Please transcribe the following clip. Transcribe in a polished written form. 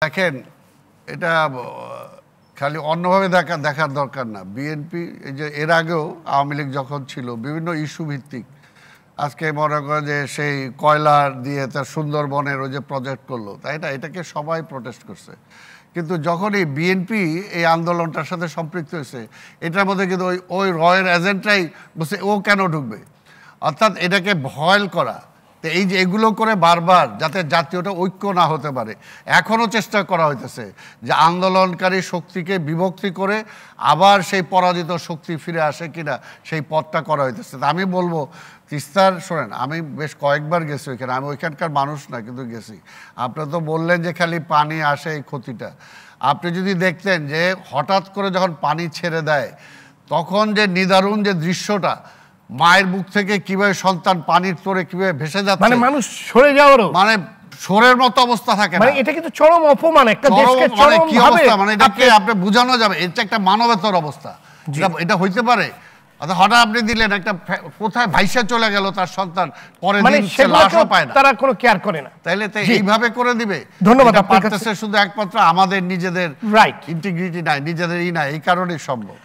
দেখেন এটা খালি অন্যভাবে দেখার দরকার না। বিএনপি এই যে এর আগেও আওয়ামী লীগ যখন ছিল বিভিন্ন ইস্যু ভিত্তিক, আজকে মনে করে যে সেই কয়লার দিয়ে তার সুন্দরবনের ওই যে প্রজেক্ট করলো, তাই না, এটাকে সবাই প্রোটেস্ট করছে। কিন্তু যখনই বিএনপি এই আন্দোলনটার সাথে সম্পৃক্ত হয়েছে, এটার মধ্যে কিন্তু ওই রয়ের এজেন্টরাই বলছে ও কেন ঢুকবে, অর্থাৎ এটাকে ভয়েল করা। তো এই যে এগুলো করে বারবার যাতে জাতীয়টা ঐক্য না হতে পারে, এখনও চেষ্টা করা হইতেছে যে আন্দোলনকারী শক্তিকে বিভক্তি করে আবার সেই পরাজিত শক্তি ফিরে আসে কিনা সেই পথটা করা হইতেছে। আমি বলবো তিস্তার, শোনেন, আমি বেশ কয়েকবার গেছি ওইখানে, আমি ওইখানকার মানুষ না কিন্তু গেছি। আপনারা তো বললেন যে খালি পানি আসে এই ক্ষতিটা, আপনি যদি দেখতেন যে হঠাৎ করে যখন পানি ছেড়ে দেয় তখন যে নিদারুণ যে দৃশ্যটা, মায়ের বুক থেকে কিভাবে সন্তান পানির তোরে কিভাবে ভেসে যাচ্ছে, মানে মানুষ সরে যাওয়ারও মানে সরের মতো অবস্থা থাকে না। মানে এটা কিন্তু চরম অপমান একটা দেশকে, চরম কি অবস্থা, মানে এটাকে আপনি বোঝানো যাবে এটা একটা মানবেতর অবস্থা। এটা হইতে পারে হঠাৎ আপনি দিলেন একটা কোথায় ভাইসা চলে গেল তার সন্তান, পরে দিন সে লাশও পায় না, তারা কোনো কেয়ার করে না। তাইলে এইভাবে করে দিবে? ধন্যবাদ। পারতেছে শুধু একমাত্র আমাদের নিজেদের রাইট ইন্টিগ্রিটি নাই, নিজেদেরই নাই, এই কারণেই সম্ভব।